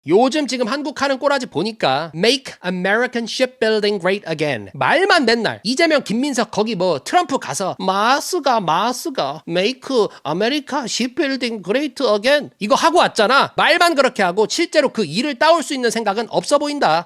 요즘 지금 한국 하는 꼬라지 보니까 Make American Shipbuilding Great Again. 말만 맨날 이재명 김민석 거기 뭐 트럼프 가서 마스가 Make America Shipbuilding Great Again 이거 하고 왔잖아. 말만 그렇게 하고 실제로 그 일을 따올 수 있는 생각은 없어 보인다.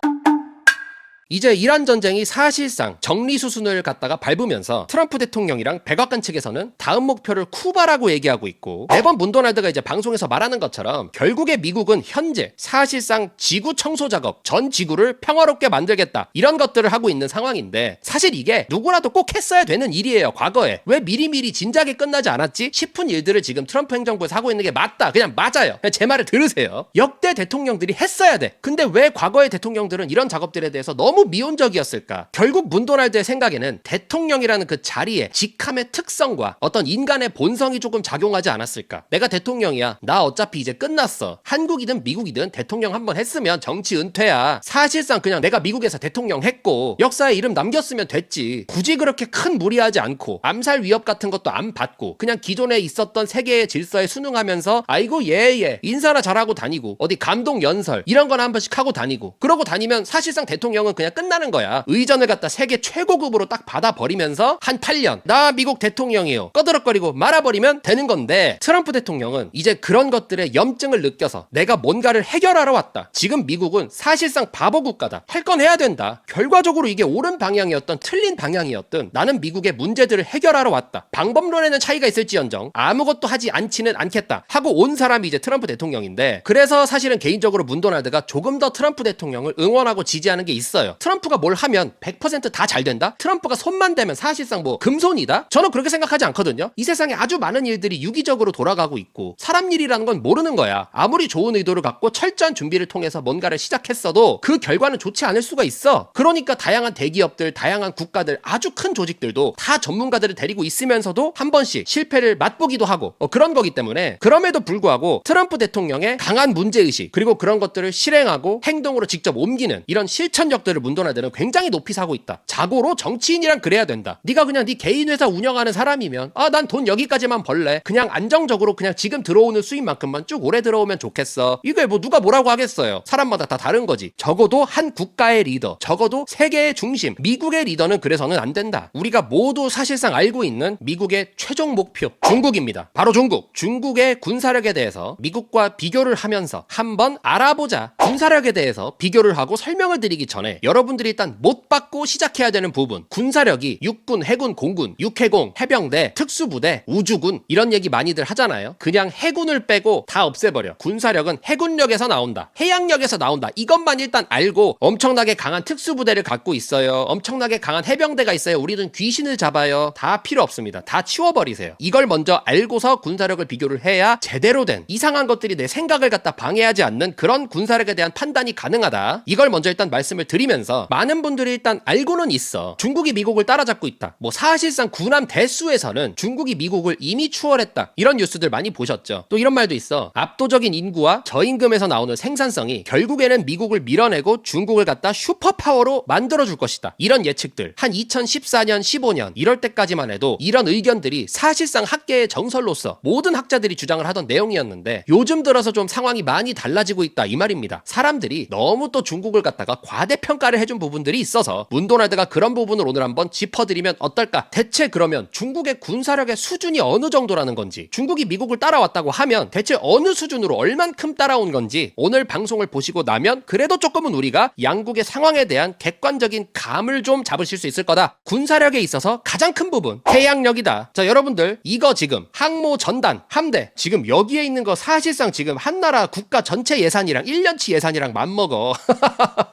이제 이란 전쟁이 사실상 정리 수순을 갖다가 밟으면서 트럼프 대통령이랑 백악관 측에서는 다음 목표를 쿠바라고 얘기하고 있고, 매번 문도날드가 이제 방송에서 말하는 것처럼 결국에 미국은 현재 사실상 지구 청소 작업, 전 지구를 평화롭게 만들겠다 이런 것들을 하고 있는 상황인데, 사실 이게 누구라도 꼭 했어야 되는 일이에요. 과거에 왜 미리미리 진작에 끝나지 않았지 싶은 일들을 지금 트럼프 행정부에서 하고 있는 게 맞다. 그냥 맞아요. 그냥 제 말을 들으세요. 역대 대통령들이 했어야 돼. 근데 왜 과거의 대통령들은 이런 작업들에 대해서 너무 미온적이었을까? 결국 문도날드의 생각에는 대통령이라는 그 자리에 직함의 특성과 어떤 인간의 본성이 조금 작용하지 않았을까? 내가 대통령이야. 나 어차피 이제 끝났어. 한국이든 미국이든 대통령 한번 했으면 정치 은퇴야. 사실상 그냥 내가 미국에서 대통령 했고 역사에 이름 남겼으면 됐지. 굳이 그렇게 큰 무리하지 않고 암살 위협 같은 것도 안 받고 그냥 기존에 있었던 세계의 질서에 순응하면서 아이고 예 인사나 잘하고 다니고 어디 감동 연설 이런 거나 한 번씩 하고 다니고 그러고 다니면 사실상 대통령은 그냥 끝나는 거야. 의전을 갖다 세계 최고급으로 딱 받아버리면서 한 8년 나 미국 대통령이에요 꺼드럭거리고 말아버리면 되는 건데, 트럼프 대통령은 이제 그런 것들의 염증을 느껴서 내가 뭔가를 해결하러 왔다. 지금 미국은 사실상 바보 국가다. 할 건 해야 된다. 결과적으로 이게 옳은 방향이었던 틀린 방향이었든 나는 미국의 문제들을 해결하러 왔다. 방법론에는 차이가 있을지언정 아무것도 하지 않지는 않겠다 하고 온 사람이 이제 트럼프 대통령인데, 그래서 사실은 개인적으로 문도날드가 조금 더 트럼프 대통령을 응원하고 지지하는 게 있어요. 트럼프가 뭘 하면 100% 다 잘 된다? 트럼프가 손만 대면 사실상 뭐 금손이다? 저는 그렇게 생각하지 않거든요. 이 세상에 아주 많은 일들이 유기적으로 돌아가고 있고 사람 일이라는 건 모르는 거야. 아무리 좋은 의도를 갖고 철저한 준비를 통해서 뭔가를 시작했어도 그 결과는 좋지 않을 수가 있어. 그러니까 다양한 대기업들, 다양한 국가들, 아주 큰 조직들도 다 전문가들을 데리고 있으면서도 한 번씩 실패를 맛보기도 하고 그런 거기 때문에, 그럼에도 불구하고 트럼프 대통령의 강한 문제의식 그리고 그런 것들을 실행하고 행동으로 직접 옮기는 이런 실천력들을 문도날드는 굉장히 높이 사고 있다. 자고로 정치인이란 그래야 된다. 네가 그냥 네 개인 회사 운영하는 사람이면 난 돈 여기까지만 벌래. 그냥 안정적으로 그냥 지금 들어오는 수입만큼만 쭉 오래 들어오면 좋겠어. 이게 뭐 누가 뭐라고 하겠어요. 사람마다 다 다른 거지. 적어도 한 국가의 리더, 적어도 세계의 중심, 미국의 리더는 그래서는 안 된다. 우리가 모두 사실상 알고 있는 미국의 최종 목표, 중국입니다. 바로 중국. 중국의 군사력에 대해서 미국과 비교를 하면서 한번 알아보자. 군사력에 대해서 비교를 하고 설명을 드리기 전에 여러분들이 일단 못 받고 시작해야 되는 부분, 군사력이 육군, 해군, 공군, 육해공, 해병대, 특수부대, 우주군 이런 얘기 많이들 하잖아요. 그냥 해군을 빼고 다 없애버려. 군사력은 해군력에서 나온다, 해양력에서 나온다. 이것만 일단 알고 엄청나게 강한 특수부대를 갖고 있어요. 엄청나게 강한 해병대가 있어요. 우리는 귀신을 잡아요. 다 필요 없습니다. 다 치워버리세요. 이걸 먼저 알고서 군사력을 비교를 해야 제대로 된, 이상한 것들이 내 생각을 갖다 방해하지 않는 그런 군사력에 대한 판단이 가능하다. 이걸 먼저 일단 말씀을 드리면서, 많은 분들이 일단 알고는 있어. 중국이 미국을 따라잡고 있다. 뭐 사실상 군함 대수에서는 중국이 미국을 이미 추월했다. 이런 뉴스들 많이 보셨죠. 또 이런 말도 있어. 압도적인 인구와 저임금에서 나오는 생산성이 결국에는 미국을 밀어내고 중국을 갖다 슈퍼파워로 만들어줄 것이다. 이런 예측들 한 2014년 15년 이럴 때까지만 해도 이런 의견들이 사실상 학계의 정설로서 모든 학자들이 주장을 하던 내용이었는데, 요즘 들어서 좀 상황이 많이 달라지고 있다 이 말입니다. 사람들이 너무 또 중국을 갖다가 과대평가를 해준 부분들이 있어서 문도날드가 그런 부분을 오늘 한번 짚어드리면 어떨까? 대체 그러면 중국의 군사력의 수준이 어느 정도라는 건지, 중국이 미국을 따라왔다고 하면 대체 어느 수준으로 얼만큼 따라온 건지 오늘 방송을 보시고 나면 그래도 조금은 우리가 양국의 상황에 대한 객관적인 감을 좀 잡으실 수 있을 거다. 군사력에 있어서 가장 큰 부분 해양력이다. 자, 여러분들 이거 지금 항모 전단 함대 지금 여기에 있는 거 사실상 지금 한나라 국가 전체 예산이랑 1년치 예산이랑 맞먹어.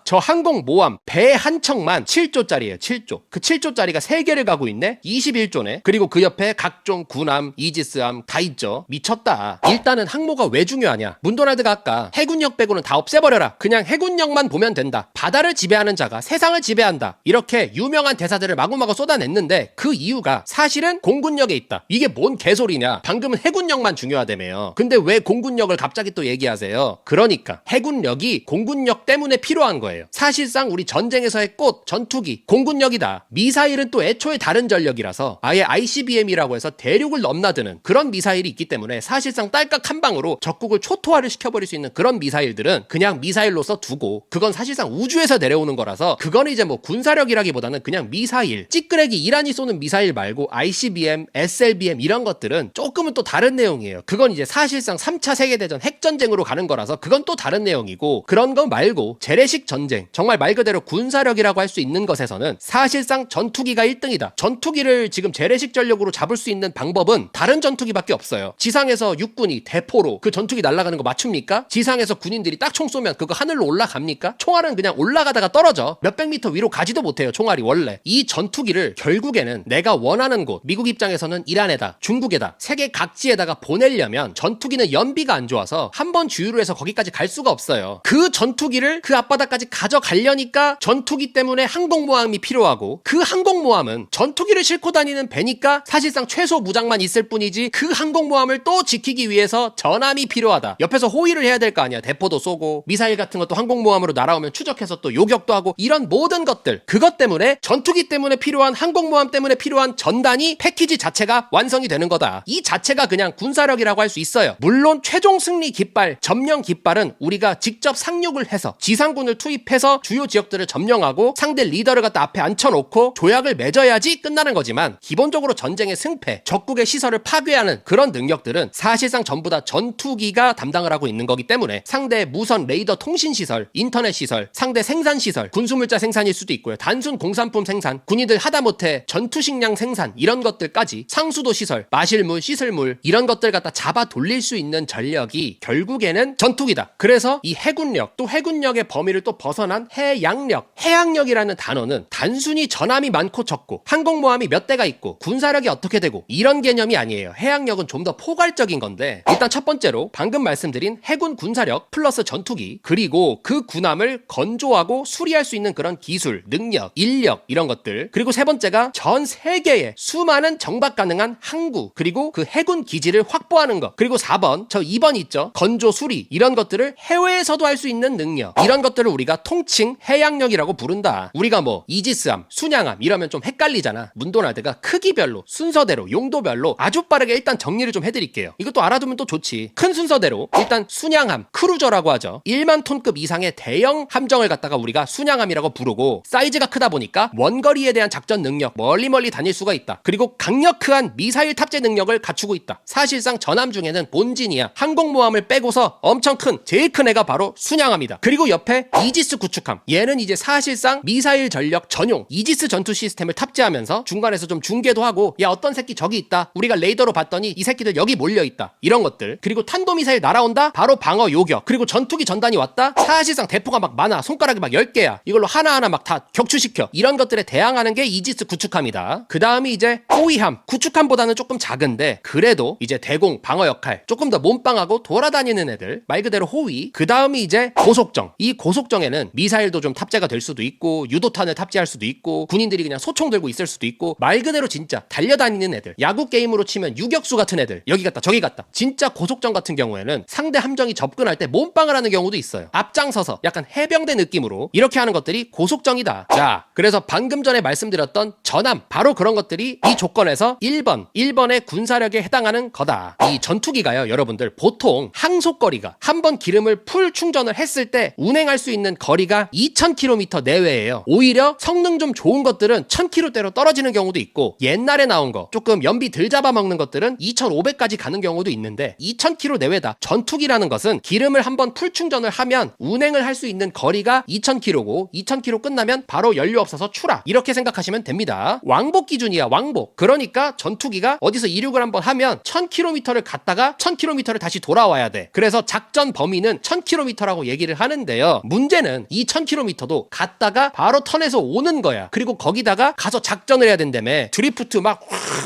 저 항공모함 배 한 척만 7조짜리예요. 7조. 그 7조짜리가 3개를 가고 있네. 21조네. 그리고 그 옆에 각종 군함, 이지스함 다 있죠. 미쳤다. 일단은 항모가 왜 중요하냐? 문도날드가 아까 해군력 빼고는 다 없애버려라. 그냥 해군력만 보면 된다. 바다를 지배하는 자가 세상을 지배한다. 이렇게 유명한 대사들을 마구마구 쏟아냈는데, 그 이유가 사실은 공군력에 있다. 이게 뭔 개소리냐? 방금은 해군력만 중요하다며요. 근데 왜 공군력을 갑자기 또 얘기하세요? 그러니까 해군력이 공군력 때문에 필요한 거예요. 사실상 우리 우리 전쟁에서의 꽃, 전투기, 공군력이다. 미사일은 또 애초에 다른 전력이라서 아예 ICBM이라고 해서 대륙을 넘나드는 그런 미사일이 있기 때문에 사실상 딸깍 한 방으로 적국을 초토화를 시켜버릴 수 있는 그런 미사일들은 그냥 미사일로서 두고, 그건 사실상 우주에서 내려오는 거라서 그건 이제 뭐 군사력이라기보다는 그냥 미사일, 찌끄레기 이란이 쏘는 미사일 말고 ICBM, SLBM 이런 것들은 조금은 또 다른 내용이에요. 그건 이제 사실상 3차 세계대전 핵전쟁으로 가는 거라서 그건 또 다른 내용이고, 그런 거 말고 재래식 전쟁, 정말 말 그대로 군사력이라고 할 수 있는 것에서는 사실상 전투기가 1등이다. 전투기를 지금 재래식 전력으로 잡을 수 있는 방법은 다른 전투기밖에 없어요. 지상에서 육군이 대포로 그 전투기 날아가는 거 맞춥니까? 지상에서 군인들이 딱 총 쏘면 그거 하늘로 올라갑니까? 총알은 그냥 올라가다가 떨어져. 몇백 미터 위로 가지도 못해요, 총알이 원래. 이 전투기를 결국에는 내가 원하는 곳, 미국 입장에서는 이란에다, 중국에다, 세계 각지에다가 보내려면 전투기는 연비가 안 좋아서 한 번 주유를 해서 거기까지 갈 수가 없어요. 그 전투기를 그 앞바다까지 가져가려니까 전투기 때문에 항공모함이 필요하고, 그 항공모함은 전투기를 싣고 다니는 배니까 사실상 최소 무장만 있을 뿐이지 그 항공모함을 또 지키기 위해서 전함이 필요하다. 옆에서 호위를 해야 될 거 아니야. 대포도 쏘고 미사일 같은 것도 항공모함으로 날아오면 추적해서 또 요격도 하고, 이런 모든 것들, 그것 때문에 전투기 때문에 필요한 항공모함 때문에 필요한 전단이 패키지 자체가 완성이 되는 거다. 이 자체가 그냥 군사력이라고 할 수 있어요. 물론 최종 승리 깃발, 점령 깃발은 우리가 직접 상륙을 해서 지상군을 투입해서 주요 지역들을 점령하고 상대 리더를 갖다 앞에 앉혀놓고 조약을 맺어야지 끝나는 거지만, 기본적으로 전쟁의 승패, 적국의 시설을 파괴하는 그런 능력들은 사실상 전부 다 전투기가 담당을 하고 있는 거기 때문에 상대의 무선 레이더 통신 시설, 인터넷 시설, 상대 생산 시설, 군수물자 생산일 수도 있고요. 단순 공산품 생산, 군인들 하다못해 전투식량 생산, 이런 것들까지 상수도 시설, 마실물, 씻을물 이런 것들 갖다 잡아 돌릴 수 있는 전력이 결국에는 전투기다. 그래서 이 해군력, 또 해군력의 범위를 또 벗어난 해양력, 해양력이라는 단어는 단순히 전함이 많고 적고 항공모함이 몇 대가 있고 군사력이 어떻게 되고 이런 개념이 아니에요. 해양력은 좀 더 포괄적인 건데, 일단 첫 번째로 방금 말씀드린 해군 군사력 플러스 전투기, 그리고 그 군함을 건조하고 수리할 수 있는 그런 기술, 능력, 인력 이런 것들, 그리고 세 번째가 전 세계에 수많은 정박 가능한 항구, 그리고 그 해군 기지를 확보하는 것, 그리고 4번, 저 2번 있죠. 건조 수리, 이런 것들을 해외에서도 할 수 있는 능력, 이런 것들을 우리가 통칭 해양력이라고 부른다. 우리가 뭐 이지스함, 순양함 이러면 좀 헷갈리잖아. 문도날드가 크기별로, 순서대로, 용도별로 아주 빠르게 일단 정리를 좀 해드릴게요. 이것도 알아두면 또 좋지. 큰 순서대로 일단 순양함, 크루저라고 하죠. 1만 톤급 이상의 대형 함정을 갖다가 우리가 순양함이라고 부르고, 사이즈가 크다 보니까 원거리에 대한 작전 능력, 멀리 다닐 수가 있다. 그리고 강력한 미사일 탑재 능력을 갖추고 있다. 사실상 전함 중에는 본진이야. 항공모함을 빼고서 엄청 큰, 제일 큰 애가 바로 순양함이다. 그리고 옆에 이지스 구축함, 얘는 이제 사실상 미사일 전력 전용 이지스 전투 시스템을 탑재하면서 중간에서 좀 중계도 하고, 야 어떤 새끼 저기 있다, 우리가 레이더로 봤더니 이 새끼들 여기 몰려있다, 이런 것들. 그리고 탄도미사일 날아온다, 바로 방어 요격. 그리고 전투기 전단이 왔다, 사실상 대포가 막 많아, 손가락이 막 10개야, 이걸로 하나하나 막 다 격추시켜. 이런 것들에 대항하는 게 이지스 구축함이다. 그 다음이 이제 호위함, 구축함보다는 조금 작은데 그래도 이제 대공 방어 역할, 조금 더 몸빵하고 돌아다니는 애들, 말 그대로 호위. 그 다음이 이제 고속정. 이 고속정에는 미사일도 좀 탑재가 될 수도 있고, 유도탄을 탑재할 수도 있고, 군인들이 그냥 소총 들고 있을 수도 있고, 말 그대로 진짜 달려다니는 애들, 야구 게임으로 치면 유격수 같은 애들, 여기 갔다 저기 갔다. 진짜 고속정 같은 경우에는 상대 함정이 접근할 때 몸빵을 하는 경우도 있어요. 앞장서서 약간 해병대 느낌으로 이렇게 하는 것들이 고속정이다. 자, 그래서 방금 전에 말씀드렸던 전함, 바로 그런 것들이 이 조건에서 1번의 군사력에 해당하는 거다. 이 전투기가요, 여러분들 보통 항속거리가 한 번 기름을 풀 충전을 했을 때 운행할 수 있는 거리가 2000km 내외예요. 오히려 성능 좀 좋은 것들은 1000km대로 떨어지는 경우도 있고, 옛날에 나온 거 조금 연비 덜 잡아먹는 것들은 2500까지 가는 경우도 있는데 2000km 내외다. 전투기라는 것은 기름을 한번 풀 충전을 하면 운행을 할 수 있는 거리가 2000km고, 2000km 끝나면 바로 연료 없어서 추락, 이렇게 생각하시면 됩니다. 왕복 기준이야, 왕복. 그러니까 전투기가 어디서 이륙을 한번 하면 1000km를 갔다가 1000km를 다시 돌아와야 돼. 그래서 작전 범위는 1000km라고 얘기를 하는데요, 문제는 이 1000km도 갔다가 바로 턴에서 오는 거야. 그리고 거기다가 가서 작전을 해야 된다며. 드리프트 막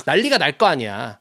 난리가 날 거 아니야.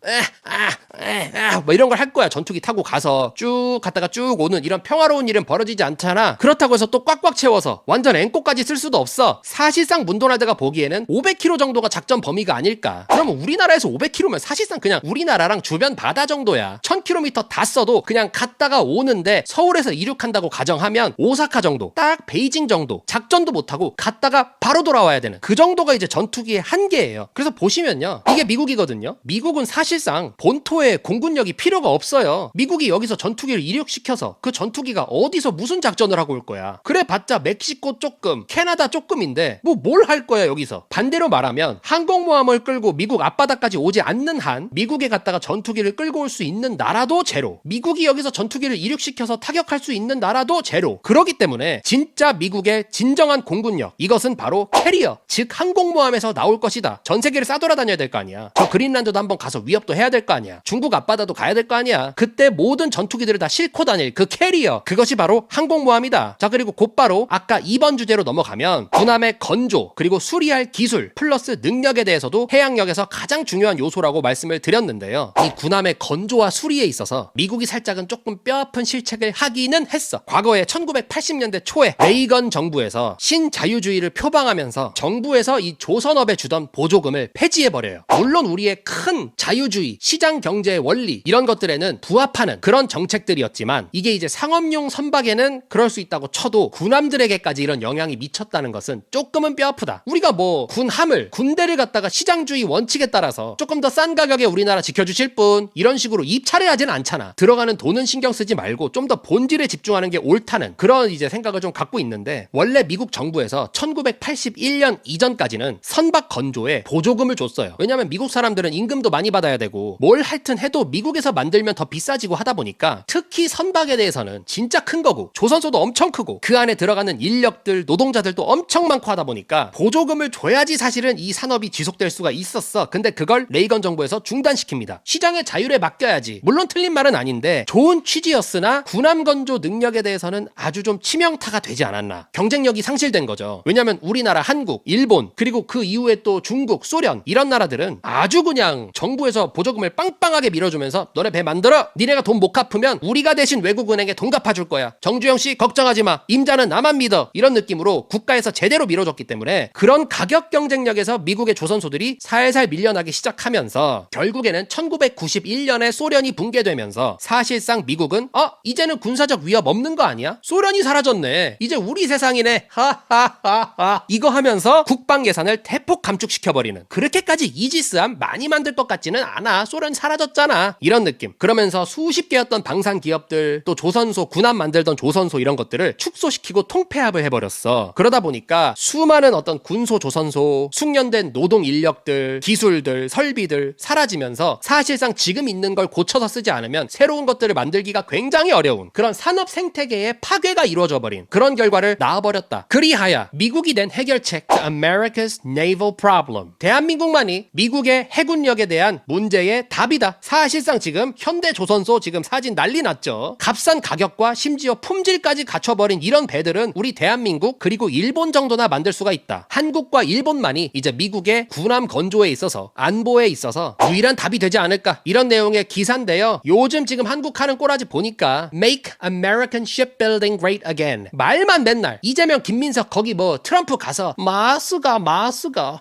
뭐 이런 걸 할 거야. 전투기 타고 가서 쭉 갔다가 쭉 오는 이런 평화로운 일은 벌어지지 않잖아. 그렇다고 해서 또 꽉꽉 채워서 완전 앵꼬까지 쓸 수도 없어. 사실상 문도날드가 보기에는 500km 정도가 작전 범위가 아닐까. 그러면 우리나라에서 500km면 사실상 그냥 우리나라랑 주변 바다 정도야. 1000km 다 써도 그냥 갔다가 오는데 서울에서 이륙한다고 가정하면 오사카 정도, 딱 베이징 정도, 못하고 작전도 못하고 갔다가 바로 돌아와야 되는 그 정도가 이제 전투기의 한계예요. 그래서 보시면요, 이게 미국이거든요. 미국은 사실상 본토에 공군력이 필요가 없어요. 미국이 여기서 전투기를 이륙시켜서 그 전투기가 어디서 무슨 작전을 하고 올 거야. 그래 봤자 멕시코 조금, 캐나다 조금인데 뭐 뭘 할 거야 여기서. 반대로 말하면 항공모함을 끌고 미국 앞바다까지 오지 않는 한 미국에 갔다가 전투기를 끌고 올 수 있는 나라도 제로, 미국이 여기서 전투기를 이륙시켜서 타격할 수 있는 나라도 제로. 그렇기 때문에 진짜 미국의 진정한 공군력, 이것은 바로 캐리어, 즉 항공모함에서 나올 것이다. 전 세계를 싸돌아다녀야 될 거 아니야. 저 그린란드도 한번 가서 위협도 해야 될 거 아니야. 중국 앞바다도 가야 될 거 아니야. 그때 모든 전투기들을 다 싣고 다닐 그 캐리어, 그것이 바로 항공모함이다. 자, 그리고 곧바로 아까 2번 주제로 넘어가면 군함의 건조 그리고 수리할 기술 플러스 능력에 대해서도 해양력에서 가장 중요한 요소라고 말씀을 드렸는데요. 이 군함의 건조와 수리에 있어서 미국이 살짝은 조금 뼈아픈 실책을 하기는 했어. 과거에 1980년대 초에 레이건 정부에서 신자유주의를 표방하면서 정부에서 이 조선업에 주던 보조금을 폐지해버려요. 물론 우리의 큰 자유주의, 시장 경제의 원리 이런 것들에는 부합하는 그런 정책들이었지만 이게 이제 상업용 선박에는 그럴 수 있다고 쳐도 군함들에게까지 이런 영향이 미쳤다는 것은 조금은 뼈아프다. 우리가 뭐 군함을, 군대를 갖다가 시장주의 원칙에 따라서 조금 더 싼 가격에 우리나라 지켜주실 분 이런 식으로 입찰해야지는 않잖아. 들어가는 돈은 신경 쓰지 말고 좀 더 본질에 집중하는 게 옳다는 그런 이제 생각을 좀 갖고 있는데, 원래 미국 정부에서 1981년 이전까지는 선박 건조에 보조금을 줬어요. 왜냐면 미국 사람들은 임금도 많이 받아야 되고 뭘 하여튼 해도 미국에서 만들면 더 비싸지고 하다 보니까 특히 선박에 대해서는 진짜 큰 거고 조선소도 엄청 크고 그 안에 들어가는 인력들, 노동자들도 엄청 많고 하다 보니까 보조금을 줘야지 사실은 이 산업이 지속될 수가 있었어. 근데 그걸 레이건 정부에서 중단시킵니다. 시장의 자율에 맡겨야지. 물론 틀린 말은 아닌데 좋은 취지였으나 군함 건조 능력에 대해서는 아주 좀 치명타가 되지 않았나. 경쟁력이 상실된 거죠. 왜냐면 우리나라, 한국, 일본 그리고 그 이후에 또 중국, 소련 이런 나라들은 아주 그냥 정부에서 보조금을 빵빵하게 밀어주면서 너네 배 만들어! 니네가 돈 못 갚으면 우리가 대신 외국은행에 돈 갚아줄 거야. 정주영씨 걱정하지 마. 임자는 나만 믿어. 이런 느낌으로 국가에서 제대로 밀어줬기 때문에 그런 가격 경쟁력에서 미국의 조선소들이 살살 밀려나기 시작하면서 결국에는 1991년에 소련이 붕괴되면서 사실상 미국은 이제는 군사적 위협 없는 거 아니야? 소련이 사라졌네. 이제 우리 세상이네. 하하하하. 이거 하면서 국방 예산을 대폭 감축시켜버리는, 그렇게까지 이지스함 많이 만들 것 같지는 않아. 소련 사라졌잖아. 이런 느낌. 그러면서 수십 개였던 방산 기업들, 또 조선소, 군함 만들던 조선소 이런 것들을 축소시키고 통폐합을 해버렸어. 그러다 보니까 수많은 어떤 군소, 조선소, 숙련된 노동 인력들, 기술들, 설비들 사라지면서 사실상 지금 있는 걸 고쳐서 쓰지 않으면 새로운 것들을 만들기가 굉장히 어려운 그런 산업 생태계의 파괴가 이루어져 버린 그런 결과를 낳아버렸다. 그리하여 미국이 낸 해결책 The America's Naval Problem, 대한민국만이 미국의 해군력에 대한 문제의 답이다. 사실상 지금 현대 조선소 지금 사진 난리 났죠. 값싼 가격과 심지어 품질까지 갖춰버린 이런 배들은 우리 대한민국 그리고 일본 정도나 만들 수가 있다. 한국과 일본만이 이제 미국의 군함 건조에 있어서, 안보에 있어서 유일한 답이 되지 않을까, 이런 내용의 기사인데요. 요즘 지금 한국 하는 꼬라지 보니까 Make American Shipbuilding Great Again, 말만 맨날 이재명, 김민석 거기 뭐 트럼프 가서 마스가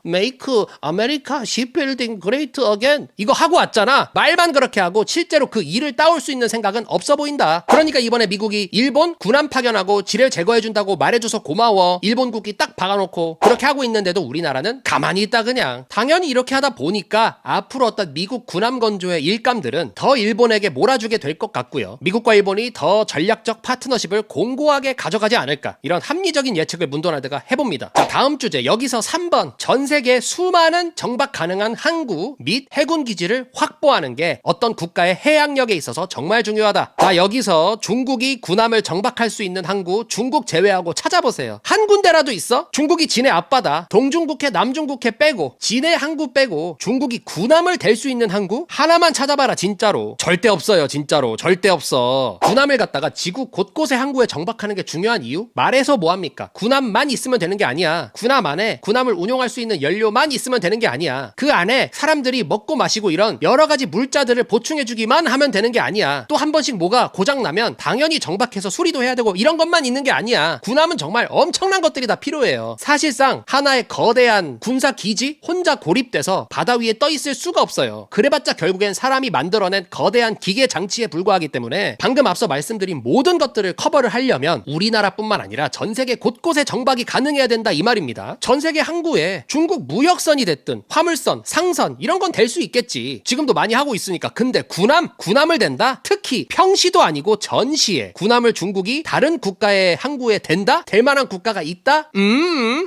Make America Shipbuilding Great Again 이거 하고 왔잖아. 말만 그렇게 하고 실제로 그 일을 따올 수 있는 생각은 없어 보인다. 그러니까 이번에 미국이 일본 군함 파견하고 지뢰 제거해준다고 말해줘서 고마워. 일본 국기 딱 박아놓고 그렇게 하고 있는데도 우리나라는 가만히 있다 그냥. 당연히 이렇게 하다 보니까 앞으로 어떤 미국 군함 건조의 일감들은 더 일본에게 몰아주게 될 것 같고요. 미국과 일본이 더 전략적 파트너십을 공고하게 가져가지 않을까, 이런 합리적인 예측을 문도날드가 해봅니다. 자, 다음 주제 여기서 3번, 전 세계 수많은 정박 가능한 항구 및 해군 기지를 확보하는 게 어떤 국가의 해양력에 있어서 정말 중요하다. 자, 여기서 중국이 군함을 정박할 수 있는 항구 중국 제외하고 찾아보세요. 한 군데라도 있어? 중국이 진해 앞바다, 동중국해, 남중국해 빼고 진해 항구 빼고 중국이 군함을 댈 수 있는 항구 하나만 찾아봐라. 진짜로 절대 없어요. 진짜로 절대 없어. 군함을 갖다가 지구 곳곳의 항구에 정박하는 게 중요한 이유? 말해서 뭐합니까? 군함만 있으면 되는 게 아니야. 군함 안에 군함을 운용할 수 있는 연료만 있으면 되는 게 아니야. 그 안에 사람들이 먹고 마시고 이런 여러 가지 물자들을 보충해주기만 하면 되는 게 아니야. 또 한 번씩 뭐가 고장나면 당연히 정박해서 수리도 해야 되고 이런 것만 있는 게 아니야. 군함은 정말 엄청난 것들이 다 필요해요. 사실상 하나의 거대한 군사 기지 혼자 고립돼서 바다 위에 떠 있을 수가 없어요. 그래봤자 결국엔 사람이 만들어낸 거대한 기계 장치에 불과하기 때문에 방금 앞서 말씀드린 모든 것들을 커버를 하려면 우리나라뿐만 아니라 전 세계 세계 곳곳에 정박이 가능해야 된다 이 말입니다. 전 세계 항구에 중국 무역선이 됐든 화물선, 상선 이런 건 될 수 있겠지. 지금도 많이 하고 있으니까. 근데 군함을 댄다? 특히 평시도 아니고 전시에 군함을 중국이 다른 국가의 항구에 댄다? 될 만한 국가가 있다?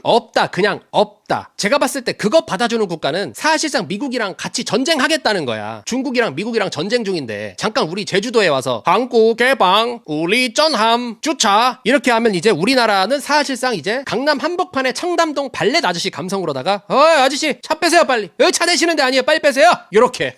없다. 그냥 없다. 제가 봤을 때 그거 받아주는 국가는 사실상 미국이랑 같이 전쟁하겠다는 거야. 중국이랑 미국이랑 전쟁 중인데 잠깐 우리 제주도에 와서 한국 개방, 우리 전함 주차 이렇게 하면 이제 우리나라는 사실상 이제 강남 한복판에 청담동 발렛 아저씨 감성으로다가 아저씨 차 빼세요 빨리. 여기 차 대시는 데 아니에요. 빨리 빼세요. 이렇게.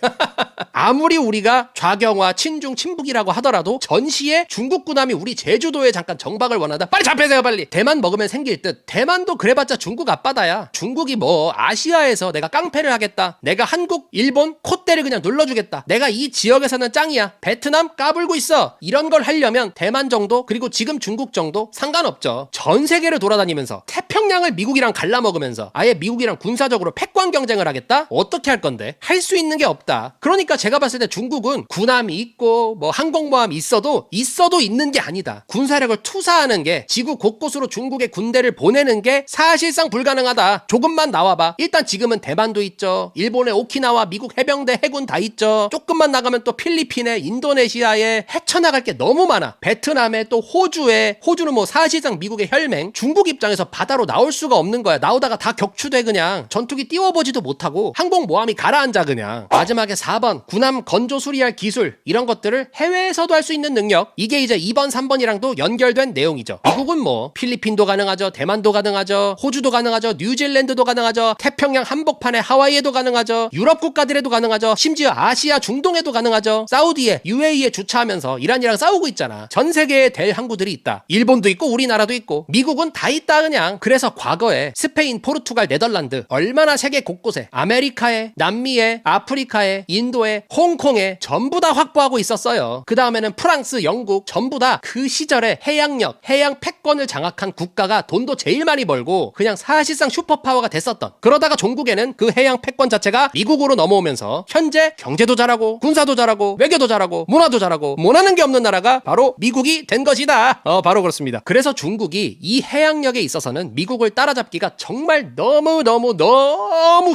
아무리 우리가 좌경화, 친중, 친북이라고 하더라도 전시에 중국 군함이 우리 제주도에 잠깐 정박을 원하다. 빨리 차 빼세요 빨리. 대만 먹으면 생길 듯. 대만도 그래봤자 중국 앞바다야. 중국이 뭐 아시아에서 내가 깡패를 하겠다. 내가 한국, 일본 콧대를 그냥 눌러주겠다. 내가 이 지역에서는 짱이야. 베트남 까불고 있어. 이런 걸 하려면 대만 정도 그리고 지금 중국 정도 상관없죠. 전 세계를 돌아다니면서 태평양을 미국이랑 갈라먹으면서 아예 미국이랑 군사적으로 패권 경쟁을 하겠다? 어떻게 할 건데? 할 수 있는 게 없다. 그러니까 제가 봤을 때 중국은 군함이 있고 뭐 항공모함이 있어도 있는 게 아니다. 군사력을 투사하는 게 지구 곳곳으로 중국의 군대를 보내는 게 사실상 불가능하다. 조금만 나와봐. 일단 지금은 대만도 있죠. 일본의 오키나와 미국 해병대 해군 다 있죠. 조금만 나가면 또 필리핀에 인도네시아에 헤쳐나갈 게 너무 많아. 베트남에 또 호주는 뭐 사실상 미국의 혈맹. 중국 입장에서 바다로 나올 수가 없는 거야. 나오다가 다 격추돼 그냥. 전투기 띄워보지도 못하고 항공모함이 가라앉아 그냥. 마지막에 4번 군함 건조 수리할 기술 이런 것들을 해외에서도 할 수 있는 능력. 이게 이제 2번 3번이랑도 연결된 내용이죠. 미국은 뭐 필리핀도 가능하죠. 대만도 가능하죠. 호주도 가능하죠. 뉴질랜드도 가능하죠. 태평양 한복판에 하와이에도 가능하죠. 유럽 국가들에도 가능하죠. 심지어 아시아 중동에도 가능하죠. 사우디에 UAE에 주차하면서 이란이랑 싸우고 있잖아. 전 세계에 될 항구들이 있다. 일본도 있고 우리나라도 있고 미국은 다 있다 그냥. 그래서 과거에 스페인, 포르투갈, 네덜란드 얼마나 세계 곳곳에 아메리카에, 남미에, 아프리카에, 인도에, 홍콩에 전부 다 확보하고 있었어요. 그 다음에는 프랑스, 영국 전부 다 그 시절에 해양력, 해양 패권을 장악한 국가가 돈도 제일 많이 벌고 그냥 사실상 슈퍼파워가 됐었던. 그러다가 종국에는 그 해양 패권 자체가 미국으로 넘어오면서 현재 경제도 잘하고 군사도 잘하고 외교도 잘하고 문화도 잘하고 못하는 게 없는 나라가 바로 미국이 된 것이다. 바로 그렇습니다. 그래서 중국이 이 해양력에 있어서는 미국을 따라잡기가 정말 너무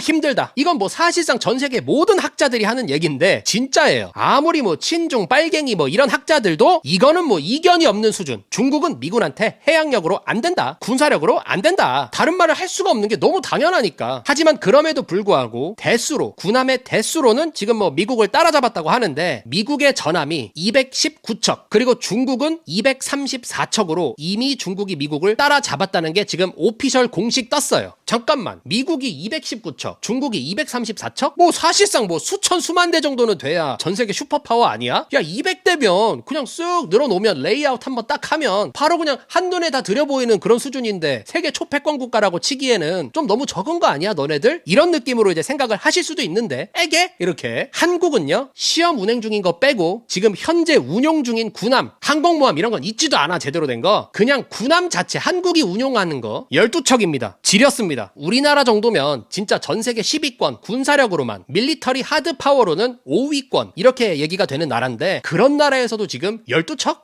힘들다. 이건 뭐 사실상 전 세계 모든 학자들이 하는 얘기인데 진짜예요. 아무리 뭐 친중, 빨갱이 뭐 이런 학자들도 이거는 뭐 이견이 없는 수준. 중국은 미군한테 해양력으로 안 된다. 군사력으로 안 된다. 다른 말을 할 수가 없는 게 너무 당연하니까. 하지만 그럼에도 불구하고 대수로, 군함의 대수로는 지금 뭐 미국을 따라잡았다고 하는데 미국의 전함이 219척 그리고 중국은 234척으로 이미 중국이 미국을 따라잡았다는 게 지금 오피셜 공식 떴어요. 잠깐만, 미국이 219척 중국이 234척? 뭐 사실상 뭐 수천 수만 대 정도는 돼야 전 세계 슈퍼파워 아니야? 야 200대면 그냥 쓱 늘어놓으면 레이아웃 한번 딱 하면 바로 그냥 한눈에 다 들여보이는 그런 수준인데 세계 초패권 국가라고 치기에는 좀 너무 적은 거 아니야 너네들? 이런 느낌으로 이제 생각을 하실 수도 있는데 에게? 이렇게 한국은요 시험 운행 중인 거 빼고 지금 현재 운용 중인 군함, 항공모함 이런 건 있지도 않아. 제대로 된 거 그냥 군함 자체 한국이 운용하는 거 12척입니다. 지렸습니다. 우리나라 정도면 진짜 전 세계 10위권 군사력으로만 밀리터리 하드 파워로는 5위권 이렇게 얘기가 되는 나라인데 그런 나라에서도 지금 12척?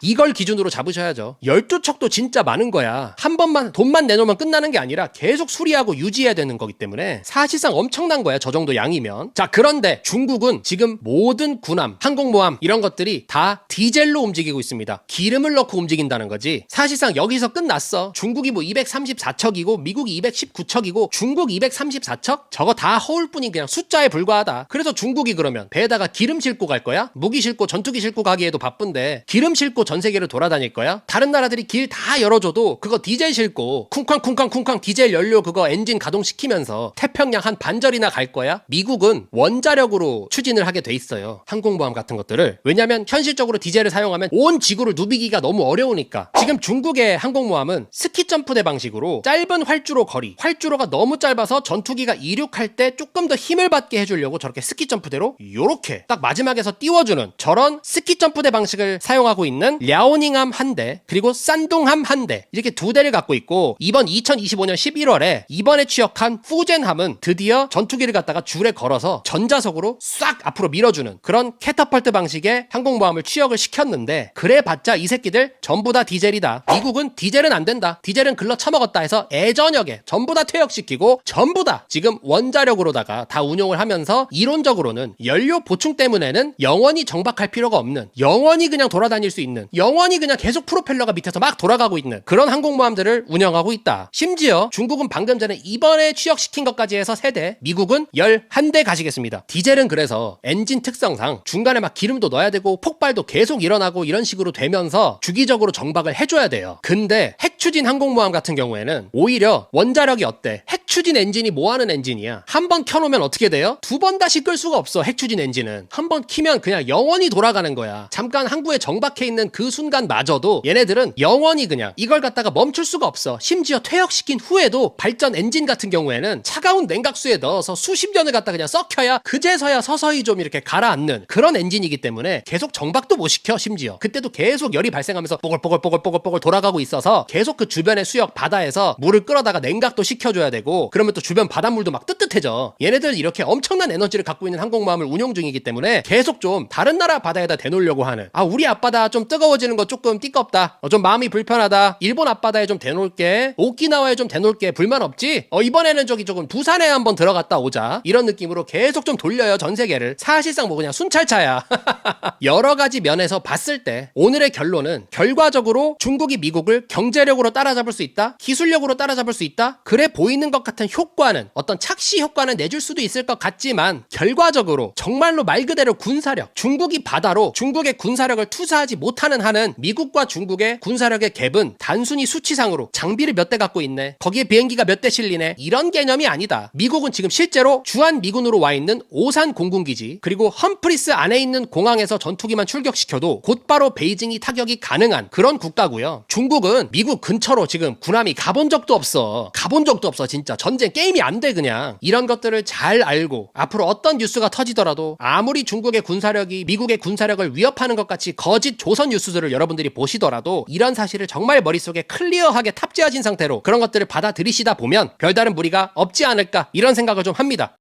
이걸 기준으로 잡으셔야죠. 12척도 진짜 많은 거야. 한 번만 돈만 내놓으면 끝나는 게 아니라 계속 수리하고 유지해야 되는 거기 때문에 사실상 엄청난 거야. 저 정도 양이면. 자, 그런데 중국은 지금 모든 군함, 항공모함 이런 것들이 다 디젤로 움직이고 있습니다. 기름을 넣고 움직인다는 거지. 사실상 여기서 끝났어. 중국이 뭐 234척이고 미국이 219척이고 중국 234척? 저거 다 허울뿐인 그냥 숫자에 불과하다. 그래서 중국이 그러면 배에다가 기름 싣고 갈 거야? 무기 싣고 전투기 싣고 가기에도 바쁜데 기름 싣고 전 세계를 돌아다닐 거야? 다른 나라들이 길 다 열어줘도 그거 디젤 싣고 쿵쾅 디젤 연료 그거 엔진 가동시키면서 태평양 한 반절이나 갈 거야? 미국은 원자력으로 추진을 하게 돼 있어요. 항공모함 같은 것들을. 왜냐면 현실적으로 디젤을 사용하면 온 지구를 누비기가 너무 어려우니까. 지금 중국의 항공모함은 스키 점프대 방식으로 짧은 활주 활주로 거리. 활주로가 너무 짧아서 전투기가 이륙할 때 조금 더 힘을 받게 해주려고 저렇게 스키 점프대로 요렇게 딱 마지막에서 띄워주는 저런 스키 점프대 방식을 사용하고 있는 랴오닝함 한 대, 그리고 산둥함 한 대, 이렇게 두 대를 갖고 있고, 이번 2025년 11월에 이번에 취역한 후젠함은 드디어 전투기를 갖다가 줄에 걸어서 전자석으로 싹 앞으로 밀어주는 그런 캐터펄트 방식의 항공모함을 취역을 시켰는데, 그래봤자 이 새끼들 전부 다 디젤이다. 미국은 디젤은 안 된다. 디젤은 글러 처먹었다 해서 애저녁에 전부 다 퇴역시키고 전부 다 지금 원자력으로다가 다 운용을 하면서, 이론적으로는 연료 보충 때문에는 영원히 정박할 필요가 없는, 영원히 그냥 돌아다닐 수 있는, 영원히 그냥 계속 프로펠러가 밑에서 막 돌아가고 있는 그런 항공모함들을 운영하고 있다. 심지어 중국은 방금 전에 이번에 취역시킨 것까지 해서 3대, 미국은 11대 가시겠습니다. 디젤은 그래서 엔진 특성상 중간에 막 기름도 넣어야 되고 폭발도 계속 일어나고 이런 식으로 되면서 주기적으로 정박을 해줘야 돼요. 근데 핵추진 항공모함 같은 경우에는 오히려 원자력이 어때? 핵추진 엔진이 뭐하는 엔진이야? 한번 켜놓으면 어떻게 돼요? 2번 다시 끌 수가 없어. 핵추진 엔진은 한번 키면 그냥 영원히 돌아가는 거야. 잠깐 항구에 정박해 있는 그 순간마저도 얘네들은 영원히 그냥 이걸 갖다가 멈출 수가 없어. 심지어 퇴역시킨 후에도 발전 엔진 같은 경우에는 차가운 냉각수에 넣어서 수십 년을 갖다 그냥 썩혀야 그제서야 서서히 좀 이렇게 가라앉는 그런 엔진이기 때문에 계속 정박도 못 시켜. 심지어 그때도 계속 열이 발생하면서 뽀글뽀글 돌아가고 있어서 계속 그 주변의 수역 바다에서 물을 끌어다가 냉각도 시켜줘야 되고, 그러면 또 주변 바닷물도 막 뜨뜻해져. 얘네들 이렇게 엄청난 에너지를 갖고 있는 항공모함을 운용 중이기 때문에 계속 좀 다른 나라 바다에다 대놓으려고 하는, 우리 앞바다 좀 뜨거워지는 거 조금 띠껍다, 좀 마음이 불편하다, 일본 앞바다에 좀 대놓을게, 오키나와에 좀 대놓을게, 불만 없지? 이번에는 저기 조금 부산에 한번 들어갔다 오자, 이런 느낌으로 계속 좀 돌려요, 전 세계를. 사실상 뭐 그냥 순찰차야. 여러 가지 면에서 봤을 때 오늘의 결론은 결과적으로 중국이 미국을 경제력으로 따라잡을 수 있다, 기술력으로 따라잡을 수 있다, 그래 보이는 것 같은 효과는, 어떤 착시 효과는 내줄 수도 있을 것 같지만, 결과적으로 정말로 말 그대로 군사력, 중국이 바다로 중국의 군사력을 투사하지 못하는 한은 미국과 중국의 군사력의 갭은 단순히 수치상으로 장비를 몇 대 갖고 있네, 거기에 비행기가 몇 대 실리네, 이런 개념이 아니다. 미국은 지금 실제로 주한 미군으로 와 있는 오산 공군기지, 그리고 험프리스 안에 있는 공항에서 전투기만 출격시켜도 곧바로 베이징이 타격이 가능한 그런 국가고요. 중국은 미국 근처로 지금 군함이 가본 적도 없어. 진짜. 전쟁 게임이 안 돼. 그냥 이런 것들을 잘 알고 앞으로 어떤 뉴스가 터지더라도, 아무리 중국의 군사력이 미국의 군사력을 위협하는 것 같이 거짓 조선 뉴스들을 여러분들이 보시더라도, 이런 사실을 정말 머릿속에 클리어하게 탑재하신 상태로 그런 것들을 받아들이시다 보면 별다른 무리가 없지 않을까, 이런 생각을 좀 합니다.